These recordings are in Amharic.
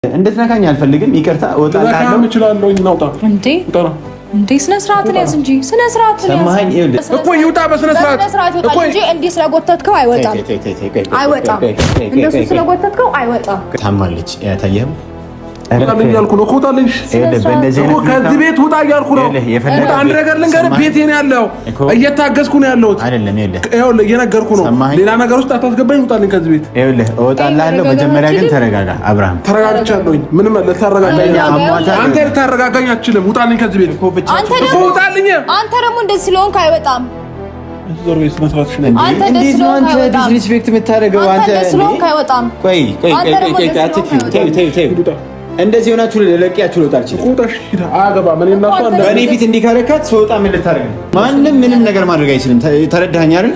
እንድትነካኝ አልፈልግም። ይቅርታ እወጣለሁ። እችላለሁ። እናውጣ እንዴ ስነ ስርዓትን ያዝ እንጂ ስነ ስርዓትን ያዝ። ሰማኸኝ? እኮ ይውጣ በስነ ስርዓት እኮ እንጂ እንዴ ስለጎተትከው አይወጣም። እንደሱ ስለጎተትከው አይወጣም። ታማለች። ያታየህም ወጣልኝ ያልኩ ነው። ወጣልኝ እኮ ከዚህ ቤት ውጣ ያልኩ ነው። ውጣ። አንድ ነገር ልንገርህ፣ ቤቴ ነው ያለው። እየታገዝኩ ነው ያለሁት አይደለም። ይኸውልህ እየነገርኩ ነው። ሌላ ነገር ውስጥ አታስገባኝ። ውጣልኝ ከዚህ ቤት። ይኸውልህ እወጣልሃለሁ። መጀመሪያ ግን ተረጋጋ አብርሃም። ተረጋግቻለሁኝ። ምንም ልታረጋጋኝ አንተ ልታረጋጋኝ አትችልም። ውጣልኝ ከዚህ ቤት እኮ ውጣልኝ። አንተ ደግሞ እንደዚህ ስለሆንክ አይወጣም። አንተ ዲስሪስፔክት የምታደርገው አንተ ስለሆንክ አይወጣም። ቆይ እንደዚህ ሆናችሁ ለለቂያችሁ ልወጣ አልችልም። በእኔ ፊት እንዲከረካት ስወጣ ምን ልታደርግ ነው? ማንም ምንም ነገር ማድረግ አይችልም። ተረዳኸኝ አይደል?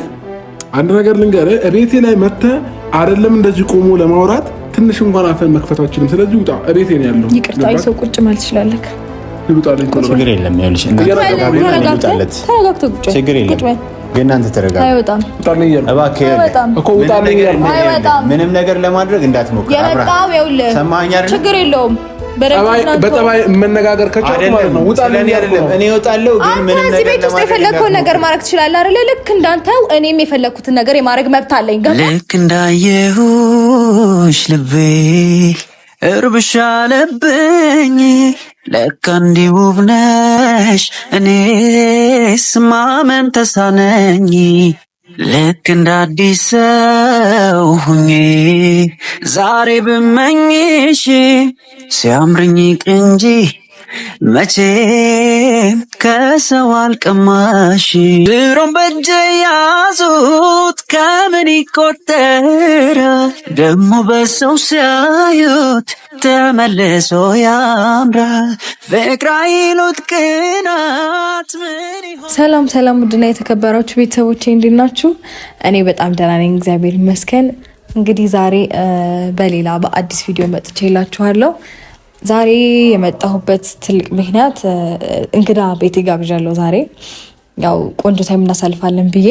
አንድ ነገር ልንገርህ፣ እቤቴ ላይ መተህ አይደለም እንደዚህ ቆሞ ለማውራት ትንሽ እንኳን አፈን መክፈት አትችልም። ስለዚህ ውጣ። እቤቴ ነው ያለው። ይቅርታ፣ ሰው ቁጭ ማለት ትችላለህ። ይውጣልኝ። ችግር የለም። ይኸውልሽ ችግር የለም። ግን አንተ ተረጋጋ። አይወጣም። እባክህ ምንም ነገር ለማድረግ እንዳትሞክር። የመጣው ይኸውልህ፣ ሰማኸኝ አይደል? ችግር የለውም። በጠባይ መነጋገር ከቻልኩ ማለት ነው። ውጣልኝ አይደለም እኔ እወጣለሁ። ግን ምንም ነገር እዚህ ቤት ውስጥ የፈለግከውን ነገር ማድረግ ትችላለህ አይደል? ልክ እንዳንተው እኔም የፈለግኩትን ነገር የማድረግ መብት አለኝ። ልክ እንዳየሁሽ ልቤ እርብሻ አለብኝ። ለካ እንዲህ ውብ ነሽ እኔስ ማመን ተሳነኝ። ልክ እንደ አዲስ ሰው ሁኜ ዛሬ ብመኝሽ ሲያምርኝ ቅንጂ መቼም ከሰው አልቀማሽ። ድሮም በእጄ ያዙት ከምን ይቆጠራል ደሞ በሰው ሲያዩት ተመልሶ ያምራል። ፍቅር አይሉት ቅናት ምን ይሆን? ሰላም ሰላም፣ ውድና የተከበራችሁ ቤተሰቦቼ እንዴት ናችሁ? እኔ በጣም ደህና ነኝ፣ እግዚአብሔር ይመስገን። እንግዲህ ዛሬ በሌላ በአዲስ ቪዲዮ መጥቼላችኋለሁ። ዛሬ የመጣሁበት ትልቅ ምክንያት እንግዳ ቤት ጋብዣለሁ። ዛሬ ያው ቆንጆ ታይም እናሳልፋለን ብዬ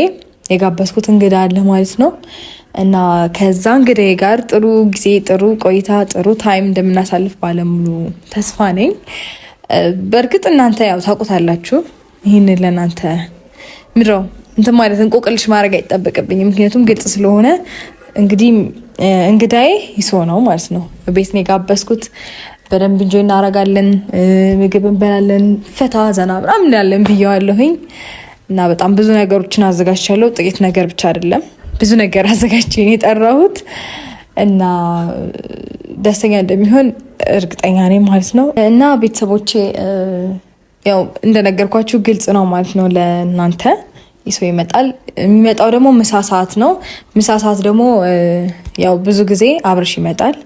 የጋበዝኩት እንግዳ አለ ማለት ነው እና ከዛ እንግዳዬ ጋር ጥሩ ጊዜ፣ ጥሩ ቆይታ፣ ጥሩ ታይም እንደምናሳልፍ ባለሙሉ ተስፋ ነኝ። በእርግጥ እናንተ ያው ታውቁታላችሁ። ይህንን ለእናንተ ምድረው እንትን ማለት እንቆቅልሽ ማድረግ አይጠበቅብኝም፣ ምክንያቱም ግልጽ ስለሆነ። እንግዲህ እንግዳዬ ይሶ ነው ማለት ነው። ቤት ነው የጋበዝኩት። በደንብ እንጆይ እናረጋለን፣ ምግብ እንበላለን፣ ፈታ ዘና ምናምን ያለን ብየዋለሁኝ እና በጣም ብዙ ነገሮችን አዘጋጅቻለሁ። ጥቂት ነገር ብቻ አይደለም፣ ብዙ ነገር አዘጋጅቼ ነው የጠራሁት እና ደስተኛ እንደሚሆን እርግጠኛ ነኝ ማለት ነው። እና ቤተሰቦቼ ያው እንደነገርኳችሁ ግልጽ ነው ማለት ነው ለእናንተ። ይሶ ይመጣል። የሚመጣው ደግሞ ምሳ ሰዓት ነው። ምሳ ሰዓት ደግሞ ያው ብዙ ጊዜ አብርሽ ይመጣል።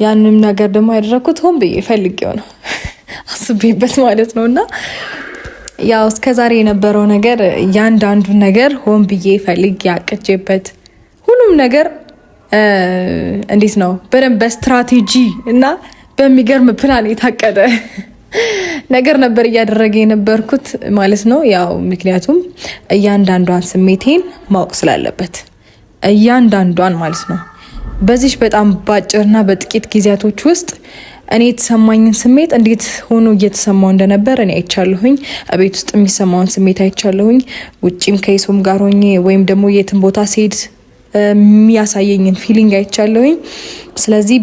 ያንም ነገር ደግሞ ያደረኩት ሆን ብዬ ፈልጌው ነው አስቤበት ማለት ነው። እና ያው እስከዛሬ የነበረው ነገር እያንዳንዱን ነገር ሆን ብዬ ፈልጌ ያቅጄበት ሁሉም ነገር እንዴት ነው በደንብ በስትራቴጂ እና በሚገርም ፕላን የታቀደ ነገር ነበር እያደረገ የነበርኩት ማለት ነው። ያው ምክንያቱም እያንዳንዷን ስሜቴን ማወቅ ስላለበት እያንዳንዷን ማለት ነው። በዚህ በጣም ባጭርና በጥቂት ጊዜያቶች ውስጥ እኔ የተሰማኝን ስሜት እንዴት ሆኖ እየተሰማው እንደነበር እኔ አይቻለሁኝ። ቤት ውስጥ የሚሰማውን ስሜት አይቻለሁኝ። ውጪም ከይሶም ጋር ሆኜ ወይም ደግሞ የትን ቦታ ስሄድ የሚያሳየኝን ፊሊንግ አይቻለሁኝ። ስለዚህ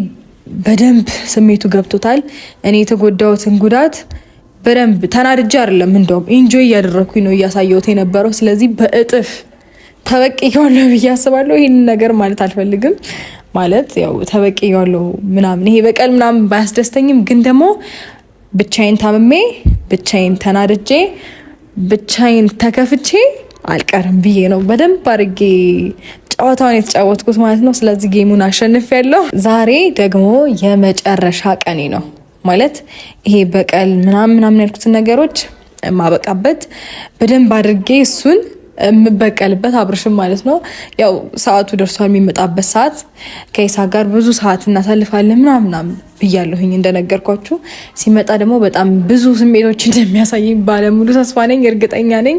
በደንብ ስሜቱ ገብቶታል። እኔ የተጎዳሁትን ጉዳት በደንብ ተናድጄ አይደለም፣ እንደውም ኢንጆይ እያደረኩኝ ነው እያሳየሁት የነበረው። ስለዚህ በእጥፍ ተበቅያለሁ ብዬ አስባለሁ። ይህንን ነገር ማለት አልፈልግም ማለት ያው ተበቅያለሁ ምናምን ይሄ በቀል ምናምን ባያስደስተኝም ግን ደግሞ ብቻዬን ታምሜ ብቻዬን ተናድጄ ብቻዬን ተከፍቼ አልቀርም ብዬ ነው በደንብ አድርጌ ጨዋታውን የተጫወትኩት ማለት ነው። ስለዚህ ጌሙን አሸንፌያለሁ። ዛሬ ደግሞ የመጨረሻ ቀኔ ነው ማለት ይሄ በቀል ምናምን ያልኩትን ነገሮች ማበቃበት በደንብ አድርጌ እሱን የምበቀልበት አብርሽም ማለት ነው። ያው ሰዓቱ ደርሷል፣ የሚመጣበት ሰዓት። ከይሳ ጋር ብዙ ሰዓት እናሳልፋለን ምናምን ብያለሁኝ እንደነገርኳችሁ። ሲመጣ ደግሞ በጣም ብዙ ስሜቶች እንደሚያሳየኝ ባለሙሉ ተስፋ ነኝ፣ እርግጠኛ ነኝ።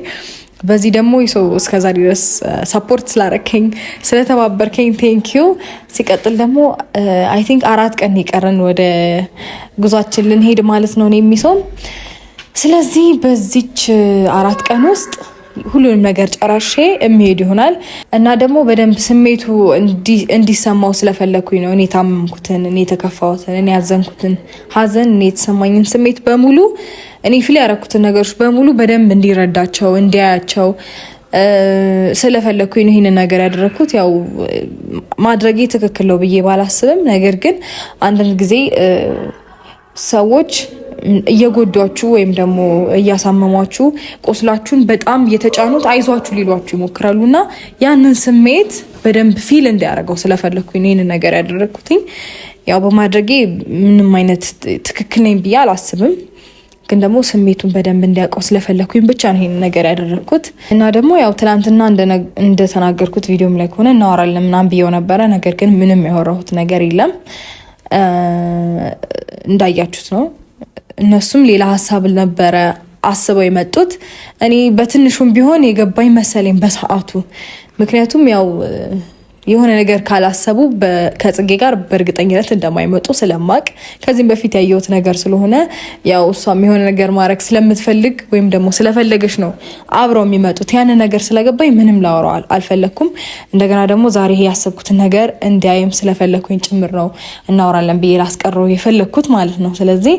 በዚህ ደግሞ ይሰው እስከዛ ድረስ ሰፖርት ስላረከኝ ስለተባበርከኝ ቴንኪዩ። ሲቀጥል ደግሞ አይ ቲንክ 4 ቀን ይቀረን ወደ ጉዟችን ልንሄድ ማለት ነው የሚሰው። ስለዚህ በዚች 4 ቀን ውስጥ ሁሉንም ነገር ጨራሼ የሚሄድ ይሆናል እና ደግሞ በደንብ ስሜቱ እንዲሰማው ስለፈለኩኝ ነው። እኔ ታመምኩትን፣ እኔ የተከፋሁትን፣ እኔ ያዘንኩትን ሀዘን፣ እኔ የተሰማኝን ስሜት በሙሉ እኔ ፊል ያረኩትን ነገሮች በሙሉ በደንብ እንዲረዳቸው እንዲያያቸው ስለፈለኩኝ ነው ይሄንን ነገር ያደረኩት። ያው ማድረጌ ትክክል ነው ብዬ ባላስብም፣ ነገር ግን አንዳንድ ጊዜ ሰዎች እየጎዷችሁ ወይም ደግሞ እያሳመሟችሁ ቁስላችሁን በጣም እየተጫኑት አይዟችሁ ሊሏችሁ ይሞክራሉና ያንን ስሜት በደንብ ፊል እንዲያደርገው ስለፈለኩኝ ይሄንን ነገር ያደረኩትኝ። ያው በማድረጌ ምንም አይነት ትክክል ነኝ ብዬ አላስብም፣ ግን ደግሞ ስሜቱን በደንብ እንዲያውቀው ስለፈለኩኝ ብቻ ነው ይሄንን ነገር ያደረኩት። እና ደግሞ ያው ትናንትና እንደተናገርኩት ቪዲዮም ላይ ከሆነ እናወራለን ምናምን ብዬው ነበረ። ነገር ግን ምንም ያወራሁት ነገር የለም፣ እንዳያችሁት ነው። እነሱም ሌላ ሀሳብ ነበረ አስበው የመጡት። እኔ በትንሹም ቢሆን የገባኝ መሰለኝ በሰዓቱ። ምክንያቱም ያው የሆነ ነገር ካላሰቡ ከጽጌ ጋር በእርግጠኝነት እንደማይመጡ ስለማቅ ከዚህም በፊት ያየሁት ነገር ስለሆነ ያው እሷም የሆነ ነገር ማድረግ ስለምትፈልግ ወይም ደግሞ ስለፈለገች ነው አብረው የሚመጡት። ያንን ነገር ስለገባኝ ምንም ላወራው አልፈለኩም። እንደገና ደግሞ ዛሬ ያሰብኩትን ነገር እንዲያይም ስለፈለኩኝ ጭምር ነው እናወራለን ብዬ ላስቀረው የፈለኩት ማለት ነው። ስለዚህ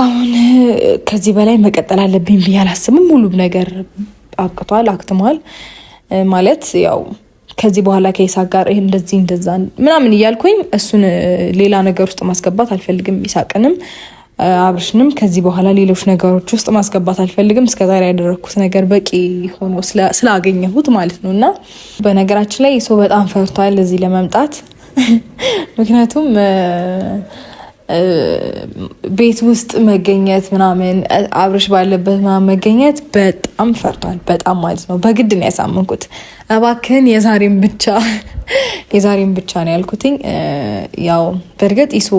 አሁን ከዚህ በላይ መቀጠል አለብኝ ብዬ አላስብም። ሁሉም ነገር አብቅቷል፣ አክትሟል ማለት ያው ከዚህ በኋላ ከይሳቅ ጋር እንደዚህ እንደዛ ምናምን እያልኩኝ እሱን ሌላ ነገር ውስጥ ማስገባት አልፈልግም። ይሳቅንም አብርሽንም ከዚህ በኋላ ሌሎች ነገሮች ውስጥ ማስገባት አልፈልግም። እስከዛሬ ያደረኩት ነገር በቂ ሆኖ ስላገኘሁት ማለት ነው። እና በነገራችን ላይ ሰው በጣም ፈርቷል እዚህ ለመምጣት ምክንያቱም ቤት ውስጥ መገኘት ምናምን አብርሽ ባለበት ምናምን መገኘት በጣም ፈርቷል። በጣም ማለት ነው። በግድ ነው ያሳመንኩት። እባክህን የዛሬን ብቻ ነው ያልኩትኝ። ያው በእርግጥ ኢሶ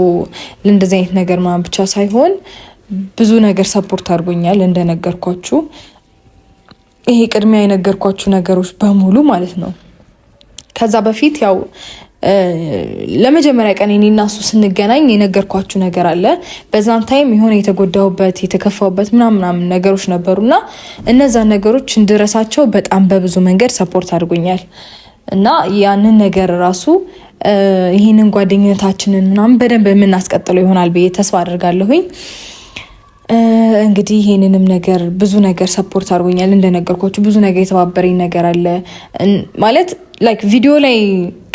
ለእንደዚህ አይነት ነገር ምናምን ብቻ ሳይሆን ብዙ ነገር ሰፖርት አድርጎኛል እንደነገርኳችሁ። ይሄ ቅድሚያ የነገርኳችሁ ነገሮች በሙሉ ማለት ነው። ከዛ በፊት ያው ለመጀመሪያ ቀን እኔና እሱ ስንገናኝ የነገርኳችሁ ነገር አለ። በዛን ታይም የሆነ የተጎዳሁበት የተከፋሁበት ምናምን ነገሮች ነበሩና እነዛን ነገሮች እንድረሳቸው በጣም በብዙ መንገድ ሰፖርት አድርጎኛል እና ያንን ነገር ራሱ ይህንን ጓደኝነታችንን ምናምን በደንብ የምናስቀጥለው ይሆናል ብዬ ተስፋ አድርጋለሁኝ። እንግዲህ ይህንንም ነገር ብዙ ነገር ሰፖርት አድርጎኛል እንደነገርኳችሁ። ብዙ ነገር የተባበረኝ ነገር አለ ማለት ላይክ ቪዲዮ ላይ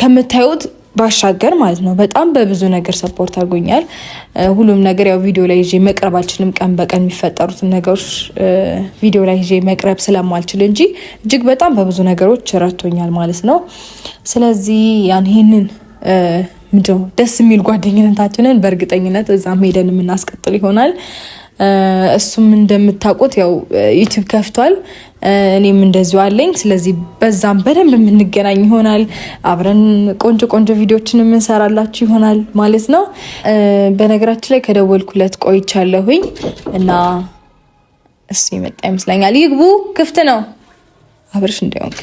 ከምታዩት ባሻገር ማለት ነው። በጣም በብዙ ነገር ሰፖርት አድርጎኛል። ሁሉም ነገር ያው ቪዲዮ ላይ ይዤ መቅረብ አልችልም። ቀን በቀን የሚፈጠሩትን ነገሮች ቪዲዮ ላይ ይዤ መቅረብ ስለማልችል እንጂ እጅግ በጣም በብዙ ነገሮች ረድቶኛል ማለት ነው። ስለዚህ ይህንን ምንድነው ደስ የሚል ጓደኝነታችንን በእርግጠኝነት እዛም ሄደን የምናስቀጥል ይሆናል። እሱም እንደምታውቁት ያው ዩቲዩብ ከፍቷል፣ እኔም እንደዚሁ አለኝ። ስለዚህ በዛም በደንብ የምንገናኝ ይሆናል። አብረን ቆንጆ ቆንጆ ቪዲዮችን የምንሰራላችሁ ይሆናል ማለት ነው። በነገራችን ላይ ከደወልኩለት ቆይቻለሁኝ እና እሱ ይመጣ ይመስለኛል። ይግቡ፣ ክፍት ነው። አብረሽ እንዳይሆንክ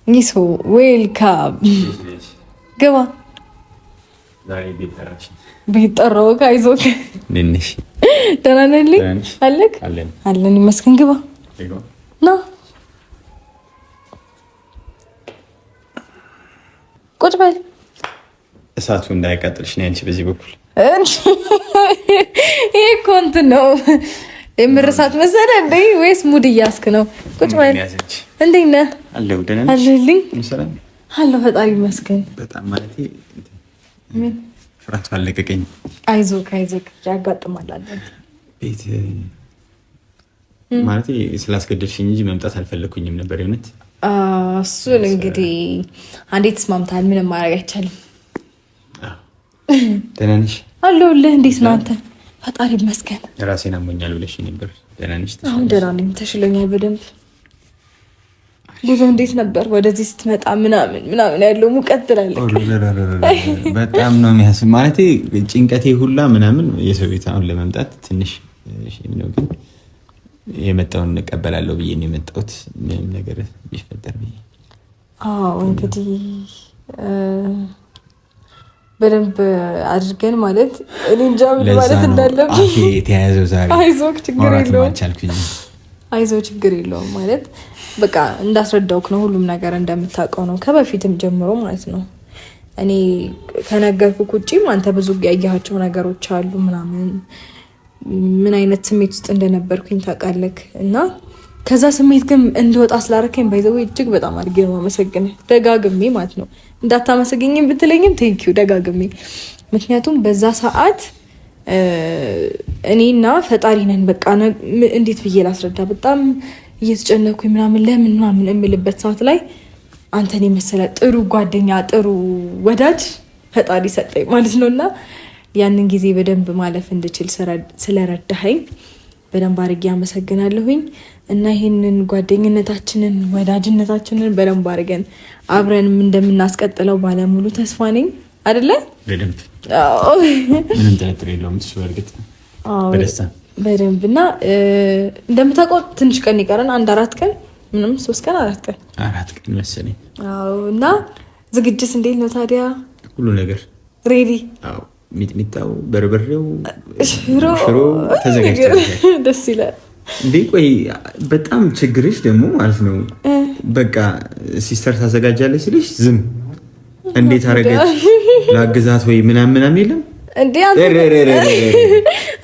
ይሶ ዌልካም ግባ። ቤት ጠራው። አይዞህ ንንሽ ደህና ነህ? አለክ አለን ይመስገን። ግባ ና ቁጭ በል። እሳቱ እንዳይቃጥልሽ ነው አንቺ በዚህ በኩል ይሄ እኮ እንትን ነው የምርሳት መሰለህ እንዴ? ወይስ ሙድ እያስክ ነው? ቁጭ በል። እንዴት ነህ? አለሁ ደህና ነሽ? አለልኝ አለሁ ፈጣሪ ይመስገን። በጣም ማለት ፍርሃት አለቀቀኝ። አይዞህ ያጋጥማል አለ ቤት ማለት ስላስገደድሽኝ እንጂ መምጣት አልፈለኩኝም ነበር የእውነት። እሱን እንግዲህ አንዴ ተስማምታል፣ ምንም ማድረግ አይቻልም። ደህና ነሽ? አለሁልህ። እንዴት ነህ አንተ? ፈጣሪ ይመስገን። ራሴን አሞኛል ብለሽ ነበር። ደህና ነሽ? አሁን ደህና ነኝ፣ ተሽሎኛል በደንብ። ጉዞ እንዴት ነበር? ወደዚህ ስትመጣ ምናምን ያለው ሙቀት ትላለህ። በጣም ነው የሚያስብ ማለት ጭንቀቴ ሁላ ምናምን የሰው ቤት አሁን ለመምጣት ትንሽ ሼም ነው ግን የመጣውን እንቀበላለሁ ብዬ ነው የመጣሁት ምንም ነገር ቢፈጠር ብዬ። አዎ እንግዲህ በደንብ አድርገን ማለት እኔ እንጃ ምን ማለት እንዳለብኝ አፌ የተያዘው ዛሬ። አይዞህ ችግር የለውም አይዞህ ችግር የለውም ማለት በቃ እንዳስረዳውክ ነው። ሁሉም ነገር እንደምታውቀው ነው ከበፊትም ጀምሮ ማለት ነው። እኔ ከነገርኩክ ውጪም አንተ ብዙ ያያቸው ነገሮች አሉ ምናምን ምን አይነት ስሜት ውስጥ እንደነበርኩኝ ታውቃለህ። እና ከዛ ስሜት ግን እንደወጣ ስላደረከኝ ባይዘው እጅግ በጣም አድርጌ ነው የማመሰግነው ደጋግሜ ማለት ነው። እንዳታመሰግኝም ብትለኝም ቴንኪው ደጋግሜ። ምክንያቱም በዛ ሰዓት እኔና ፈጣሪ ነን በቃ እንዴት ብዬ ላስረዳ በጣም እየተጨነኩኝ ምናምን ለምን ምናምን እምልበት ሰዓት ላይ አንተን የመሰለ ጥሩ ጓደኛ ጥሩ ወዳጅ ፈጣሪ ሰጠኝ ማለት ነውና ያንን ጊዜ በደንብ ማለፍ እንድችል ስለረዳኸኝ በደንብ አድርጌ አመሰግናለሁኝ። እና ይሄንን ጓደኝነታችንን ወዳጅነታችንን በደንብ አድርገን አብረን እንደምናስቀጥለው ባለሙሉ ተስፋ ነኝ አይደለ? በደንብ ምንም ጥርጥር የለውም እሱ እርግጥ በደስታ በደንብ። እና እንደምታውቀው ትንሽ ቀን ይቀረን 1-4 ቀን ምንም 3 ቀን 4 ቀን መሰለኝ። አዎ እና ዝግጅት እንዴት ነው ታዲያ? ሁሉ ነገር ሬዲ? አዎ ሚጥሚጣው በርበሬው ሽሮ ተዘጋጅቷል። ደስ ይላል እንዴ? ቆይ በጣም ችግርሽ ደግሞ ማለት ነው በቃ ሲስተር ታዘጋጃለች ሲልሽ ዝም እንዴት አረጋች ላግዛት ወይ ምናምን የለም እንዴ?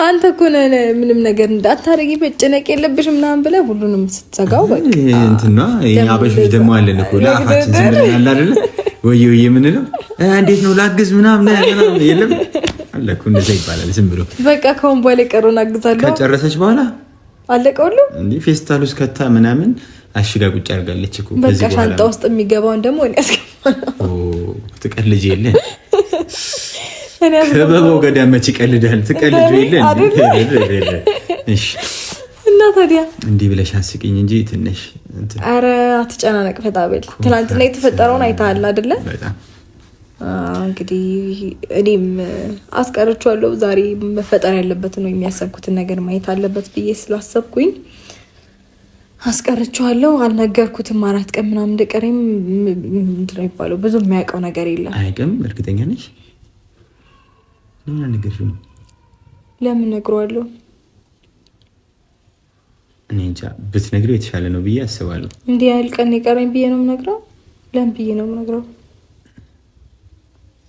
አንተ እኮ ነህ ምንም ነገር እንዳታረጊ መጨነቅ የለብሽም ምናምን ብለህ ሁሉንም ስትዘጋው በቃ እንትና የኛ አበሾች ደግሞ አለን እኮ ለአፋችን ዝም ብለን አለ አይደል ወይ የምንለው እንዴት ነው ላግዝ ምናምን የለም አለ እኮ እንደዛ ይባላል። ዝም ብሎ በቃ ከሆነ በኋላ ቀሩን አግዛለሁ ከጨረሰች በኋላ አለቀውሉ እንዴ ፌስታል ውስጥ ከታ ምናምን አሽጋ ቁጭ አድርጋለች እኮ። በቃ ሻንጣ ውስጥ የሚገባውን ደግሞ እኔ አስገባለሁ። ትቀልጅ የለ ከበበው ገዳም መች ይቀልዳል? ትቀልጅ የለ እሺ። እና ታዲያ እንዲህ ብለሽ አስቂኝ እንጂ ትንሽ ኧረ አትጨናነቅ ፈጣበል። ትናንትና የተፈጠረውን አይተሃል አይደለ? በጣም እንግዲህ እኔም አስቀርቻለሁ። ዛሬ መፈጠር ያለበት ነው የሚያሰብኩትን ነገር ማየት አለበት ብዬ ስላሰብኩኝ አስቀርቻለሁ። አልነገርኩትም 4 ቀን ምናምን እንደቀረኝ ምንድን ነው የሚባለው ብዙ የሚያውቀው ነገር የለም። አይቀም እርግጠኛ ነሽ? ለምን አልነገርሽውም? ለምን ነግረዋለሁ? እኔ እንጃ ብትነግሪው የተሻለ ነው ብዬ አስባለሁ። እንዲህ ያህል ቀን የቀረኝ ብዬ ነው የምነግረው? ለምን ብዬ ነው የምነግረው?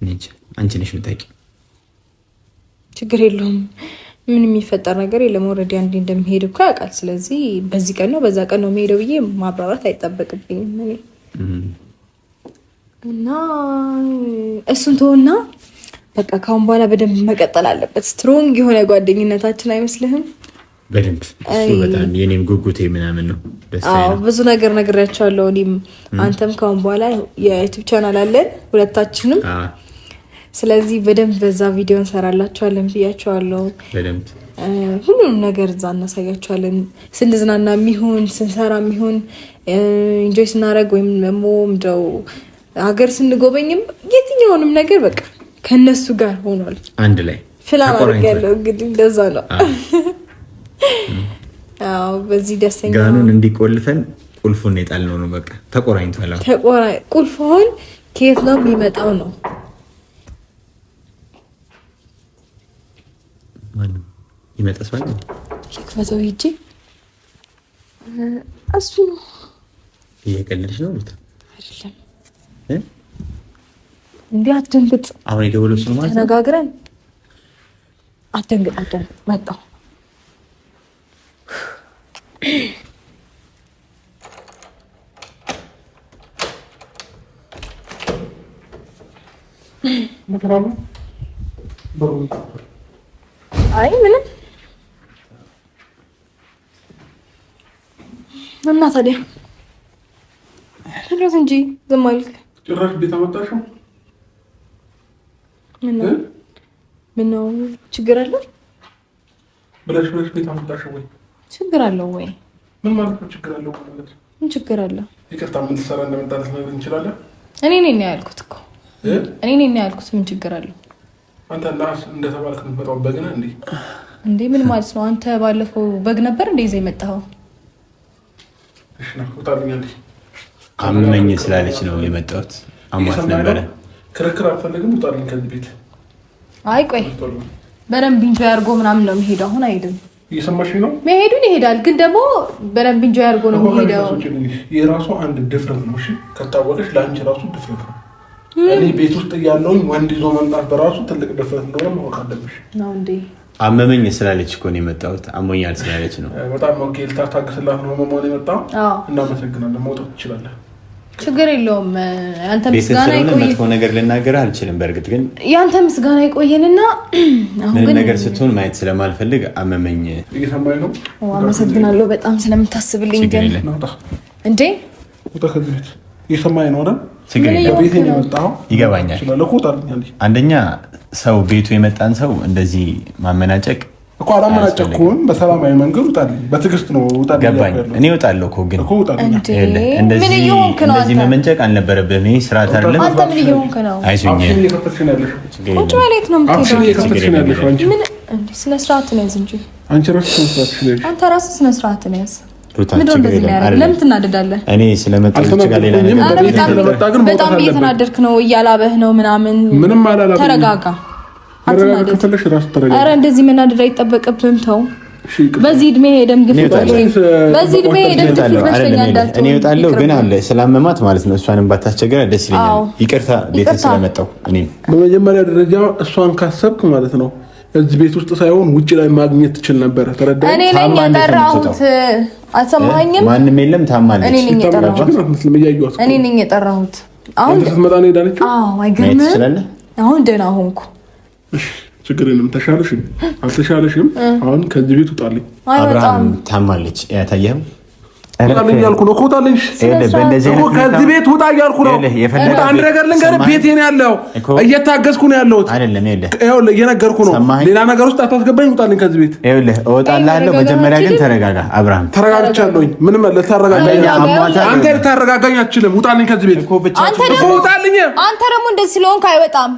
እኔ እንጃ አንቺ ነሽ የምታውቂው። ችግር የለውም ምን የሚፈጠር ነገር የለም። ኦልሬዲ አንዴ እንደሚሄድ እኮ ያውቃል። ስለዚህ በዚህ ቀን ነው በዛ ቀን ነው የሚሄደው ብዬ ማብራራት አይጠበቅብኝም እኔ እና እሱን ተውና በቃ ካሁን በኋላ በደንብ መቀጠል አለበት። ስትሮንግ የሆነ ጓደኝነታችን አይመስልህም? በደንብ እሱ በጣም የኔም ጉጉቴ ምናምን ነው። አዎ ብዙ ነገር ነግሬያቸዋለሁ። እኔም አንተም ካሁን በኋላ የዩቲዩብ ቻናል አለን ሁለታችንም። ስለዚህ በደንብ በዛ ቪዲዮ እንሰራላችኋለን ብያቸዋለሁ። በደንብ ሁሉንም ነገር እዛ እናሳያችኋለን። ስንዝናና የሚሆን ስንሰራ የሚሆን ኢንጆይ ስናደርግ ወይም ደግሞ እንደው ሀገር ስንጎበኝም የትኛውንም ነገር በቃ ከነሱ ጋር ሆኗል አንድ ላይ ፍላን አድርጌያለሁ። እንግዲህ እንደዛ ነው። አዎ በዚህ ደስተኛ ጋኑን እንዲቆልፈን ቁልፉን የጣልነው ነው። በቃ ተቆራኝቷል። ቁልፉን ከየት ነው የሚመጣው ነው? ማን ይመጣ ሰው አይደል? ከፈተው ሂጂ እሱ ነው። እየቀለድሽ ነው ልታ አይደለም እንዴ? አትደንግጥ። አሁን የደወለው ሰው ማለት ተነጋግረን አትደንግጥ። መጣሁ አይ ምንም እና ታዲያ ትንሽ እንጂ ዝም አልክ። ጭራሽ ቤት አመጣሽው? ምነው ችግር አለው? ብለሽ ቤት አመጣሽው ወይ? ችግር አለው ወይ? ምን ማለት ነው ችግር አለው ማለት? ምን ችግር አለው? ይቅርታ ምን ትሰራ እንደመጣለት ነገር እንችላለን። እኔ ነኝ ያልኩት እኮ እኔ ነኝ ያልኩት። ምን ችግር አለው? አንተ እንዳስ እንደተባልክ የምትመጣው በግና እንዴ? እንዴ ምን ማለት ነው? አንተ ባለፈው በግ ነበር እንደ ይዘህ የመጣኸው? እሺ ነው ወጣልኛለሽ። አመመኝ ስላለች ነው የመጣሁት። አሟት ነበረ። ክርክር አልፈልግም። ወጣልኝ ከዚህ ቤት። አይ ቆይ በደንብ ኢንጆይ አድርጎ ምናምን ነው የሚሄደው። አሁን አይደለም እየሰማሽኝ ነው? መሄዱን ይሄዳል፣ ግን ደግሞ በደንብ ኢንጆይ አድርጎ ነው የሚሄደው። የራሱ አንድ ድፍረት ነው። እሺ ከታወቀሽ ለአንቺ ራሱ ድፍረት ነው። እኔ ቤት ውስጥ ያለውን ወንድ ይዞ መምጣት በራሱ ትልቅ ድፍረት እንደሆነ ማወቅ አለብሽ። ነው እንዴ? አመመኝ ስላለች እኮ ነው የመጣሁት። አሞኛል ስላለች ነው። በጣም ኦኬ። ልታታግስላት ነው መሞን የመጣው። እናመሰግናለን። መውጣት ትችላለህ። ችግር የለውም። አንተ ምስጋና ይቆይ። መጥፎ ነገር ልናገር አልችልም። በእርግጥ ግን ያንተ ምስጋና ይቆየንና ምን ነገር ስትሆን ማየት ስለማልፈልግ አመመኝ። እየሰማኝ ነው። አመሰግናለሁ በጣም ስለምታስብልኝ። ግን እንዴ ወጣ ከዚህ ቤት እየሰማኝ ነው አይደል? ችግር የለውም። ይገባኛል። አንደኛ ሰው ቤቱ የመጣን ሰው እንደዚህ ማመናጨቅ እኮ አላመናጨቅኩም። በሰላማዊ መንገድ ውጣልኝ። በትዕግስት ነው ውጣልኝ። ገባኝ። እኔ እወጣለሁ እኮ ግን እንደዚህ መመንጨቅ አልነበረብህም። ይሄ ስርዓት አይደለም። አንተ ምን እየሆንክ ነው? አይሱኝ ቁጭ በሌት ነው የምትሄደው። ስነ ስርዓት ነው ያዝ እንጂ አንተ ራስህ ስነ ስርዓት ነው ያዝ። ለምን ትናደዳለህ? እኔ ስለመጣሁ ጋር ሌላ ነገር በጣም እየተናደድክ ነው። እያላበህ ነው ምናምን። ተረጋጋ። ኧረ እንደዚህ መናደድ አይጠበቅብህም። ተው። በዚህ እድሜ ሄደም ግፊት በሽተኛ እንዳትሆን። እኔ እወጣለሁ ግን አለ ስላመማት ማለት ነው። እሷንም ባታስቸግራት ደስ ይለኛል። ይቅርታ ቤት ስለመጣሁ። እኔም በመጀመሪያ ደረጃ እሷን ካሰብክ ማለት ነው እዚህ ቤት ውስጥ ሳይሆን ውጭ ላይ ማግኘት ትችል ነበር። ተረዳኝ። እኔ ነኝ የጠራሁት። አልሰማኸኝም? ማንም የለም። ታማለች። እኔ ነኝ የጠራሁት። አሁን ስትመጣ ነው ሄዳለች። አይገርምም? አሁን ደህና ሆንኩ። ችግር የለም። ተሻለሽም አልተሻለሽም አሁን ከዚህ ቤት ውጣልኝ። አብርሃም ታማለች። ያታየው ውጣልኝ እያልኩ ነው። ውጣልኝ ከዚህ ቤት ውጣ እያልኩ ነው። ውጣ። አንድ ነገር ልንገርህ፣ ቤቴ ነው ያለው። እየታገዝኩ ነው ያለሁት። ይኸውልህ እየነገርኩ ነው። ሌላ ነገር ውስጥ አታስገባኝ። ውጣልኝ ከዚህ ቤት። ይኸውልህ እወጣልሃለሁ። መጀመሪያ ግን ተረጋጋ አብርሃም። ተረጋግቻለሁኝ። ምንም አንተ ልታረጋጋኝ አትችልም። ውጣልኝ ከዚህ ቤት። ውጣልኝ። አንተ ደግሞ እንደዚህ ስለሆንክ አይወጣም።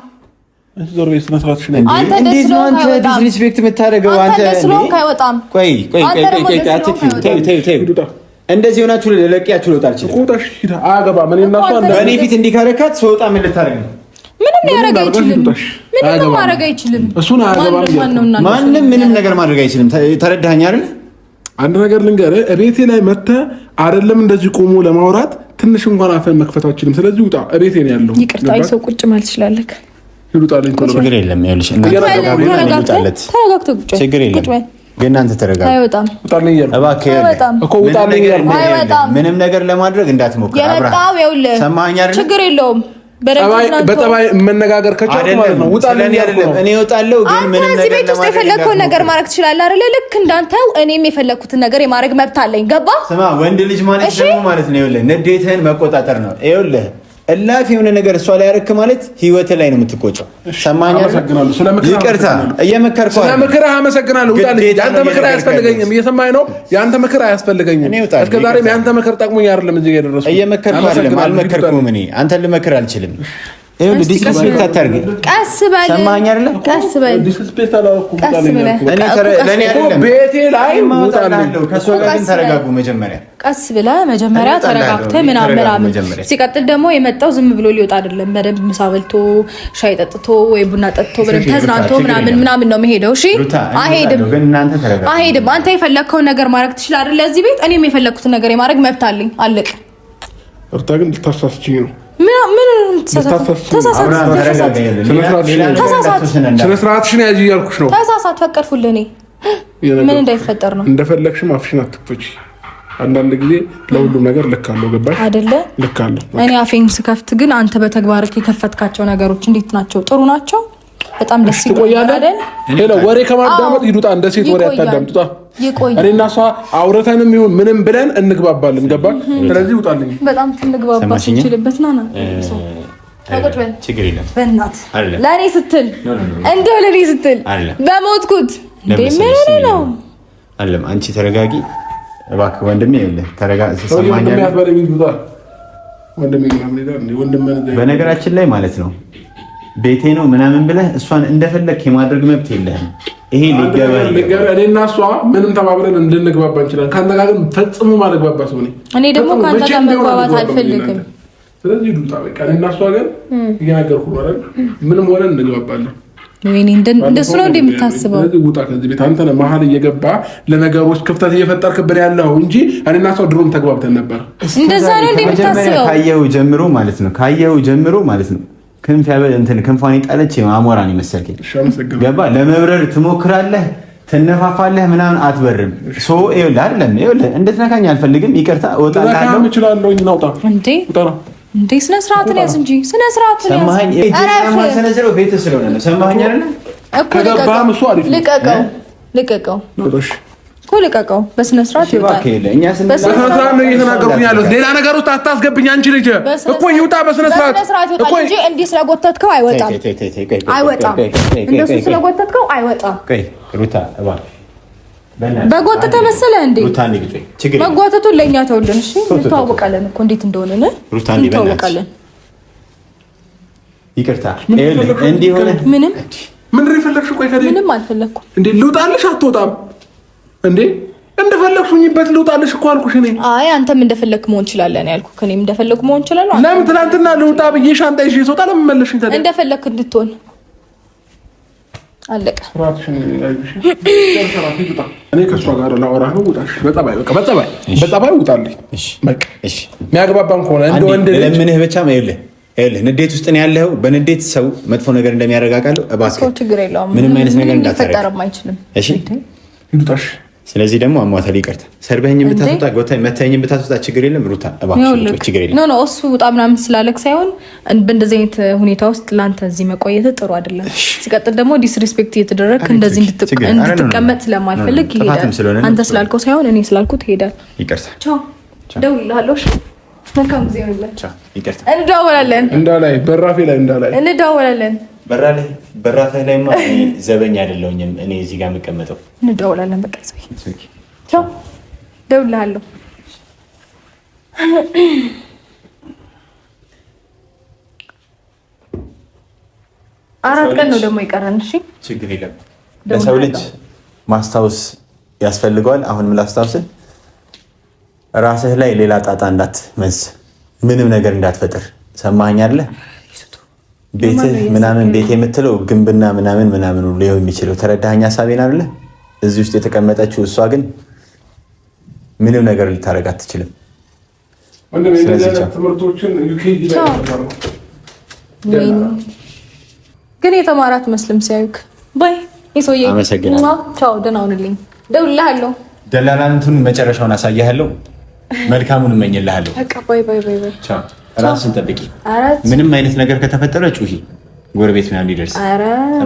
ዞር ቤት ነው ስራትሽ ነው። እንዴት ነው አንተ ዲስሪስፔክት የምታደርገው? አንተ ስለሆንክ አይወጣም። ቆይ እንደዚህ ሆናችሁ ለለቂያችሁ ልወጣ አልችልም። ቁጣሽ ሂዳ አገባ ምን እናሱ አንተ በእኔ ፊት እንዲካረካት ስወጣ ምን ልታረግ ነው? ምንም ያረጋ አይችልም። ምንም ማድረግ አይችልም። እሱን አያገባም። ማንም ምንም ነገር ማድረግ አይችልም። ተረዳኸኝ አይደል? አንድ ነገር ልንገርህ፣ እቤቴ ላይ መተህ አይደለም እንደዚህ ቆሞ ለማውራት ትንሽ እንኳን አፈን መክፈት አትችልም። ስለዚህ ውጣ። እቤቴ ነው ያለው። ይቅርታ፣ ሰው ቁጭ ማለት ትችላለህ። ይሉጣልኝ ቶሎ ችግር የለም። ይኸውልሽ ተረጋግተህ ችግር የለም። ግን እናንተ ተረጋጉ። አይወጣም። ውጣልኝ እባክህ እኮ ውጣልኝ እያልኩ ምንም ነገር ለማድረግ እንዳትሞክር። የመጣው ይኸውልህ ሰማኸኝ አይደል? ችግር የለውም። በጠባይ መነጋገር ከቻልኩ ማለት ነው። ውጣልኝ አይደለም እኔ እወጣለሁ፣ ግን ምንም ነገር ቤት ውስጥ የፈለግከውን ነገር ማድረግ ትችላለህ አይደል? ልክ እንዳንተው እኔም የፈለግኩትን ነገር የማድረግ መብት አለኝ። ገባ? ስማ፣ ወንድ ልጅ ማለት ደግሞ ማለት ነው ይኸውልህ ንዴትህን መቆጣጠር ነው። ይኸውልህ እላፊ የሆነ ነገር እሷ ላይ ያረክ ማለት ህይወት ላይ ነው የምትቆጨው። ሰማኛ? ይቅርታ እየመከርኩ ስለ ምክርህ አመሰግናለሁ። ውጣልኝ። ያንተ ምክር አያስፈልገኝም። እየሰማኸኝ ነው? ያንተ ምክር አያስፈልገኝም። እስከ ዛሬም ያንተ ምክር ጠቅሞኝ አይደለም እዚህ የደረስኩት። እየመከርኩ አይደለም፣ አልመከርኩም። እኔ አንተን ልመክር አልችልም። ይኸውልህ ዲስሪስፔክት አታርግ። ቀስ በል። ሰማኸኝ አይደል? ቀስ በል። ዲስሪስፔክት አላልኩም። ለኔ አይደለም ቤቴ ላይ ውጣልኝ። ከእሷ ጋር ግን ተረጋጉ። ቀስ ብለህ መጀመሪያ ተረጋግተህ ምናምን። ሲቀጥል ደግሞ የመጣው ዝም ብሎ ሊወጣ አይደለም። በደንብ ምሳ በልቶ ሻይ ጠጥቶ ወይ ቡና ጠጥቶ በደንብ ተዝናንቶ ምናምን ነው የሚሄደው። እሺ አይሄድም። አንተ የፈለግከውን ነገር ማድረግ ትችላለህ አይደል? ለዚህ ቤት እኔም የፈለግኩትን ነገር የማድረግ መብት አለኝ። አለቅ። እርታ ግን ልታሳስችኝ ነው። ስነስርዓትሽን ያዥ እያልኩሽ ነው። ተሳሳት፣ ፈቀድኩልህ። እኔ ምን እንዳይፈጠር ነው። እንደፈለግሽም አፍሽን አትክፈቺ። አንዳንድ ጊዜ ለሁሉም ነገር ልክ አለው። ገባሽ አይደለ? ልክ አለው። እኔ አፌን ስከፍት ግን አንተ በተግባር የከፈትካቸው ነገሮች እንዴት ናቸው? ጥሩ ናቸው። በጣም ደስ ይላል። ሄሎ፣ ወሬ ከማዳመጥ ይዱጣ። እንደ ሴት ወሬ አታዳምጡታ። እኔ እና እሷ አውርተንም ይሁን ምንም ብለን እንግባባለን። ገባ? ስለዚህ ውጣልኝ። በጣም ትንግባባ ሲችልበት ና ችግር የለም። በእናትህ ለእኔ ስትል እንደው ለእኔ ስትል በሞትኩት እንዴ ምን ነው አለም። አንቺ ተረጋጊ እባክህ ወንድሜ። ይኸውልህ ተረጋጊ። በነገራችን ላይ ማለት ነው ቤቴ ነው ምናምን ብለህ እሷን እንደፈለክ የማድረግ መብት የለህም። ይሄ ሊገባ እኔና እሷ ምንም ተባብረን እንድንግባባ እንችላለን። ካንተ ጋር ግን ፈጽሞ ማለግባባት ሆነ። እኔ ደግሞ ካንተ ጋር መግባባት አልፈልግም። ስለዚህ ዱጣ በቃ እኔና እሷ ግን እየነገርኩህ ነው አይደል? ምንም ሆነን እንግባባለን። ወይኔ እንደሱ ነው እንደምታስበው። ስለዚህ ውጣ ከዚህ ቤት። አንተ ነህ መሀል እየገባ ለነገሮች ክፍተት እየፈጠርክብን ያለው እንጂ እኔና እሷ ድሮም ተግባብተን ነበር። እንደዛ ነው እንደምታስበው። ካየው ጀምሮ ማለት ነው ክንፏን የጣለች አሞራን ይመስልኝ። ገባ ለመብረር ትሞክራለህ፣ ትነፋፋለህ፣ ምናምን አትበርም። ሶ ይኸውልህ አይደለም እንድትነካኝ አልፈልግም። ይቅርታ እወጣለሁ። እችላለሁ እናውጣ እንዴ ስነ ስርዓትን ያዝ እንጂ ስነ ስርዓትን ያዝ። ሰማኸኝ? ሰነዘረው ቤት ስለሆነ ነው። ሰማኸኝ አይደል? ከገባህም እሱ አሪፍ ልቀቀው እኮ ልቀቀው። በስነ ስርዓት ይወጣል። በስነ ስርዓት ነው እየተናገርኩኝ ያለሁት። ሌላ ነገር ውስጥ አታስገብኝ። አንቺ ልጅ እኮ ይውጣ በስነ ስርዓት እኮ እንጂ እንዲህ ስለጎተትከው አይወጣም። እንደሱ ስለጎተትከው አይወጣም። ሩታ እባክህ በጎተተ መሰለህ እንዴ? መጓተቱን ለእኛ ተውልን። እሺ እንተዋወቃለን እኮ እንዴት እንደሆነ ነው እንተዋወቃለን። ይቅርታ እንዲህ ሆነ። ምን ይፈልግሽ? ቆይ ከዴ ምንም አልፈለኩም እንዴ። ልውጣልሽ? አትወጣም እንዴ? እንደፈለግሽኝበት ልውጣልሽ እኮ አልኩሽ። እኔ አይ አንተም እንደፈለክ መሆን ይችላል ነው ያልኩህ። እኔም እንደፈለኩ መሆን ይችላል። ለምን ትናንትና ልውጣ ብዬ ሻንጣ ይዤ ስወጣ ለምን መለስሽኝ ታዲያ? እንደፈለክ እንድትሆን አለቀ። እኔ ከእሷ ጋር ላወራህ ነው። ውጣሽ በጠባይ በቃ በጠባይ ውጣልኝ። በቃ የሚያግባባን ከሆነ እንደ ወንድ ለምንህ ብቻ ይኸውልህ ንዴት ውስጥ ነው ያለኸው። በንዴት ሰው መጥፎ ነገር እንደሚያረጋጋለው እባክህ ችግር የለውም። ምንም አይነት ነገር እንዳታረግ አይችልም። እሺ ውጣሽ። ስለዚህ ደግሞ አሟታል። ይቅርታ ሰርበኸኝም ብታስወጣ ጎታኝ መታየኝም ብታስወጣ ችግር የለም። ሩታ እባክህ ችግር የለም። ኖ እሱ ውጣ ምናምን ስላለክ ሳይሆን በእንደዚህ አይነት ሁኔታ ውስጥ ለአንተ እዚህ መቆየት ጥሩ አይደለም። ሲቀጥል ደግሞ ዲስሪስፔክት እየተደረግክ እንደዚህ እንድትቀመጥ ስለማልፈልግ ይሄዳል። አንተ ስላልከው ሳይሆን እኔ ስላልኩት ይሄዳል። ይቅርታ። ቻው። እደውልልሃለሁ። መልካም ጊዜ ይሁንልህ። ቻው። ይቅርታ። እንደዋወላለን። እንዳላይ በራፌ ላይ እንዳላይ እንደዋወላለን። በራፌ ላይማ ዘበኛ አይደለሁኝም እኔ እዚህ ጋር የምቀመጠው። እንደዋወላለን። በቃ ቻው። እደውልልሃለሁ። አራት ቀን ነው ደግሞ ይቀረን። እሺ ችግር የለም። ለሰው ልጅ ማስታወስ ያስፈልገዋል። አሁንም ላስታውስህ ራስህ ላይ ሌላ ጣጣ እንዳትመዝ፣ ምንም ነገር እንዳትፈጥር። ሰማኸኝ አይደለ? ቤትህ ምናምን ቤት የምትለው ግንብና ምናምን ሊሆን የሚችለው ተረዳኸኝ? ሀሳቤን አይደለ? እዚህ ውስጥ የተቀመጠችው እሷ ግን ምንም ነገር ልታረግ አትችልም። ግን የተማራት መስልም ሲያዩክ ባይ የሰውዬ አመሰግናለሁ። ቻው። ደህና ሁንልኝ። እደውልልሃለሁ። ደላላንቱን መጨረሻውን አሳያለሁ። መልካሙን እመኝልሃለሁ። በቃ ባይ። ቻው። ራስን ጠብቂ። ምንም አይነት ነገር ከተፈጠረ ጩሂ፣ ጎረቤት ምናምን ሊደርስ።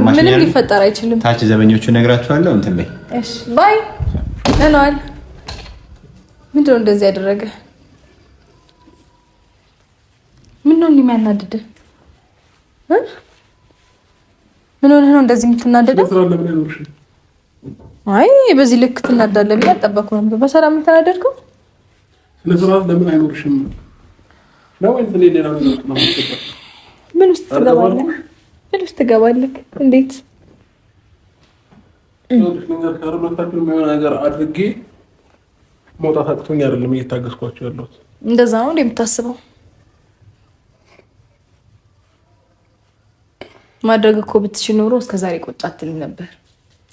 ምንም ሊፈጠር አይችልም። ታች ዘበኞቹ ነግራችኋለሁ። እንትን በይ። እሺ ባይ። ለናል ምንድነው እንደዚህ ያደረገ? ምንድነው እንደሚያናድድ? ምን ሆነህ ነው እንደዚህ የምትናደደው? አይ በዚህ ልክ ትናዳለህ ብዬ አልጠበኩም ነበር። በሰላም የምትናደድከው ለስራት ለምን አይኖርሽም? ነው ወይ ሌላ ነገር ነው? ምን ውስጥ ትገባለህ? እንዴት ነገር አድርጌ መውጣት አቅቶኝ አይደለም እየታገስኳቸው ያለሁት። እንደዛ ነው እንደምታስበው? ማድረግ እኮ ብትችል ኖሮ እስከዛሬ ቁጭ አትልም ነበር።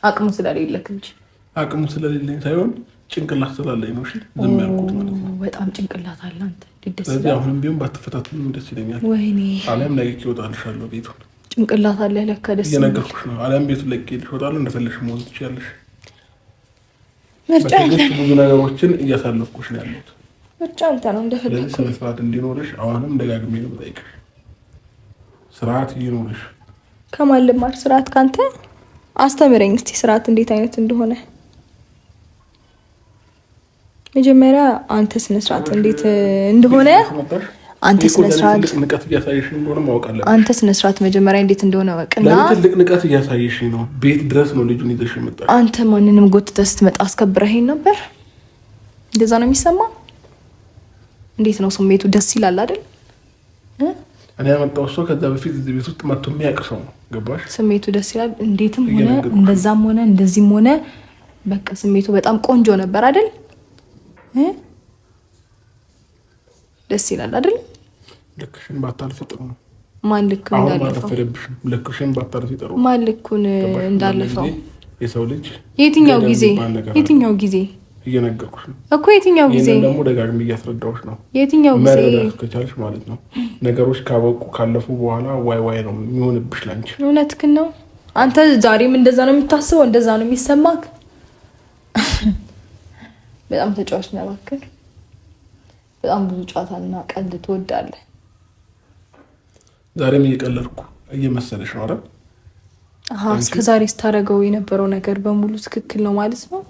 አቅሙ ስለሌለክ እንጂ። አቅሙ ስለሌለኝ ሳይሆን ጭንቅላት ስላለኝ ነው። እሺ ዝም ያልኩት ማለት ነው። በጣም ጭንቅላት አለ አንተ። ስለዚህ አሁንም ቢሆን ባትፈታተኝ ደስ ይለኛል። ወይኔ አለም ላይ ይወጣልሻለሁ ቤቱን። ጭንቅላት አለ ለካ ደስ ይላል። እየነገርኩሽ ነው። አለም ቤቱን ላይ ይወጣልሻለሁ። እንደፈለግሽ መሆን ትችያለሽ። ምርጫ ብዙ ነገሮችን እያሳለፍኩሽ ነው ያለሁት። ምርጫ አንተ ነው እንደፈለግሽ። ስለዚህ ስርዓት እንዲኖርሽ አሁንም ደጋግሜ ነው የምጠይቅሽ። ስርዓት ይኖርሽ። ከማን ልማር ስርዓት? ካንተ አስተምረኝ እስቲ ስርዓት እንዴት አይነት እንደሆነ። መጀመሪያ አንተ ስነ ስርዓት እንዴት እንደሆነ አንተ ስነ ስርዓት ንቀት እያሳየሽ እንደሆነ ማወቅ አለብሽ። አንተ ስነ ስርዓት መጀመሪያ እንዴት እንደሆነ ወቅና ትልቅ ንቀት እያሳየሽ ነው። ቤት ድረስ ነው ልጁን ይዘሽ የመጣሽ። አንተ ማንንም ጎትተህ ስትመጣ አስከብረኸኝ ነበር። እንደዛ ነው የሚሰማ? እንዴት ነው ስሜቱ? ደስ ይላል አይደል? እኔ ያመጣው ሰው ከዛ በፊት እዚህ ቤት ውስጥ መጥቶ የሚያውቅ ሰው ነው። ገባሽ? ስሜቱ ደስ ይላል። እንዴትም ሆነ እንደዛም ሆነ እንደዚህም ሆነ በቃ ስሜቱ በጣም ቆንጆ ነበር አይደል? ደስ ይላል አይደል? ልክሽን ባታልፊ ጥሩ ነው። ማን ልክ እንዳለፈው ልክሽን ባታልፊ ጥሩ ነው። ማን ልኩን እንዳለፈው የሰው ልጅ የትኛው ጊዜ እየነገርኩሽ ነው እኮ የትኛው ጊዜ ደግሞ ደጋግሜ እያስረዳሁሽ ነው። የትኛው ጊዜ መረዳት ከቻልሽ ማለት ነው። ነገሮች ካበቁ ካለፉ በኋላ ዋይ ነው የሚሆንብሽ ላንቺ። እውነትህን ነው። አንተ ዛሬም እንደዛ ነው የምታስበው፣ እንደዛ ነው የሚሰማክ። በጣም ተጫዋች ነህ እባክህ። በጣም ብዙ ጨዋታና ቀልድ ትወዳለህ። ዛሬም እየቀለድኩ እየመሰለሽ ነው አይደል? እስከ ዛሬ ስታደርገው የነበረው ነገር በሙሉ ትክክል ነው ማለት ነው።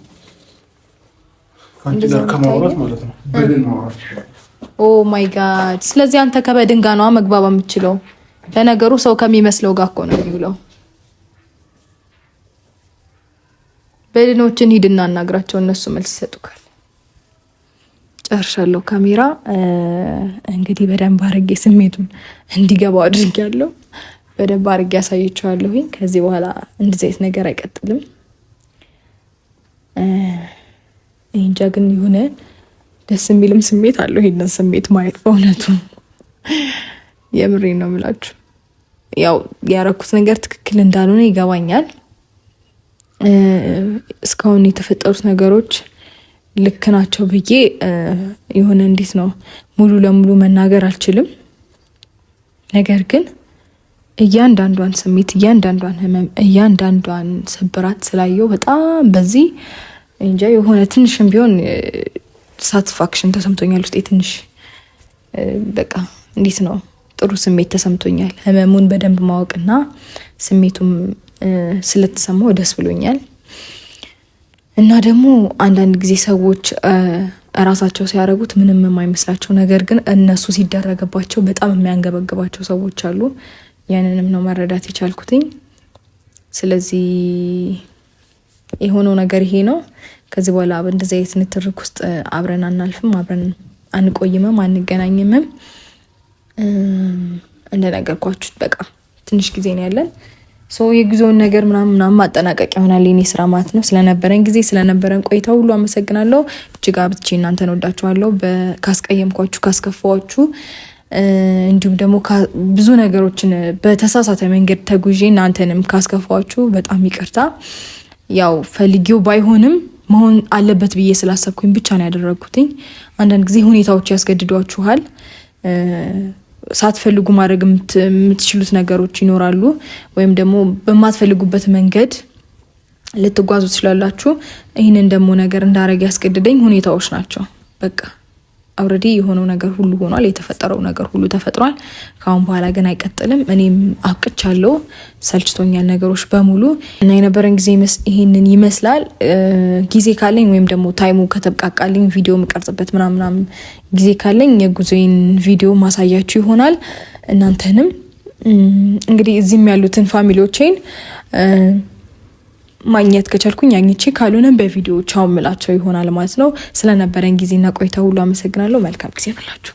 አንቺ ጋር ከማውራት ማለት ነው በድን ማውራት። ኦ ማይ ጋድ! ስለዚህ አንተ ከበድን ጋር ነው መግባባ የምትችለው። ለነገሩ ሰው ከሚመስለው ጋር እኮ ነው የሚውለው። በድኖችን ሂድና አናግራቸው፣ እነሱ መልስ ይሰጡካል። ጨርሻለሁ። ካሜራ እንግዲህ በደንብ አድርጌ ስሜቱን እንዲገባው አድርጌያለሁ። በደንብ አድርጌ ያሳየችዋለሁኝ። ከዚህ በኋላ እንደዚህ አይነት ነገር አይቀጥልም። እንጃ ግን የሆነ ደስ የሚልም ስሜት አለው ይሄንን ስሜት ማየት። በእውነቱ የምሬን ነው የምላችሁ። ያው ያረኩት ነገር ትክክል እንዳልሆነ ይገባኛል። እስካሁን የተፈጠሩት ነገሮች ልክ ናቸው ብዬ የሆነ እንዴት ነው ሙሉ ለሙሉ መናገር አልችልም። ነገር ግን እያንዳንዷን ስሜት፣ እያንዳንዷን ህመም፣ እያንዳንዷን ስብራት ስላየው በጣም በዚህ እንጃ የሆነ ትንሽም ቢሆን ሳቲስፋክሽን ተሰምቶኛል። ውስጤ ትንሽ በቃ እንዴት ነው ጥሩ ስሜት ተሰምቶኛል። ህመሙን በደንብ ማወቅና ስሜቱም ስለተሰማው ደስ ብሎኛል። እና ደግሞ አንዳንድ ጊዜ ሰዎች እራሳቸው ሲያደርጉት ምንም የማይመስላቸው ነገር ግን እነሱ ሲደረግባቸው በጣም የሚያንገበግባቸው ሰዎች አሉ። ያንንም ነው መረዳት የቻልኩትኝ። ስለዚህ የሆነው ነገር ይሄ ነው። ከዚህ በኋላ እንደዚህ አይነት ንትርክ ውስጥ አብረን አናልፍም፣ አብረን አንቆይምም፣ አንገናኝምም። እንደነገርኳችሁ በቃ ትንሽ ጊዜ ነው ያለን። የጉዞውን ነገር ምናምን ማጠናቀቅ ይሆናል የኔ ስራ ማለት ነው። ስለነበረን ጊዜ ስለነበረን ቆይታ ሁሉ አመሰግናለሁ። እጅግ አብዝቼ እናንተን ወዳችኋለሁ። ካስቀየምኳችሁ፣ ካስከፋዋችሁ እንዲሁም ደግሞ ብዙ ነገሮችን በተሳሳተ መንገድ ተጉዤ እናንተንም ካስከፋዋችሁ በጣም ይቅርታ። ያው ፈልጊው ባይሆንም መሆን አለበት ብዬ ስላሰብኩኝ ብቻ ነው ያደረኩትኝ። አንዳንድ ጊዜ ሁኔታዎች ያስገድዷችኋል። ሳትፈልጉ ማድረግ የምትችሉት ነገሮች ይኖራሉ፣ ወይም ደግሞ በማትፈልጉበት መንገድ ልትጓዙ ትችላላችሁ። ይህንን ደግሞ ነገር እንዳረግ ያስገድደኝ ሁኔታዎች ናቸው። በቃ ኦልሬዲ የሆነው ነገር ሁሉ ሆኗል። የተፈጠረው ነገር ሁሉ ተፈጥሯል። ከአሁን በኋላ ግን አይቀጥልም። እኔም አብቅቻለሁ። ሰልችቶኛል ነገሮች በሙሉ እና የነበረን ጊዜ ይሄንን ይመስላል። ጊዜ ካለኝ ወይም ደግሞ ታይሙ ከተብቃቃልኝ ቪዲዮ የምቀርጽበት ምናምን ጊዜ ካለኝ የጉዞዬን ቪዲዮ ማሳያችሁ ይሆናል። እናንተንም እንግዲህ እዚህም ያሉትን ፋሚሊዎቼን ማግኘት ከቻልኩኝ አግኝቼ ካልሆነም በቪዲዮ ቻው ምላቸው ይሆናል ማለት ነው። ስለነበረን ጊዜና ቆይታ ሁሉ አመሰግናለሁ። መልካም ጊዜ ይሁንላችሁ።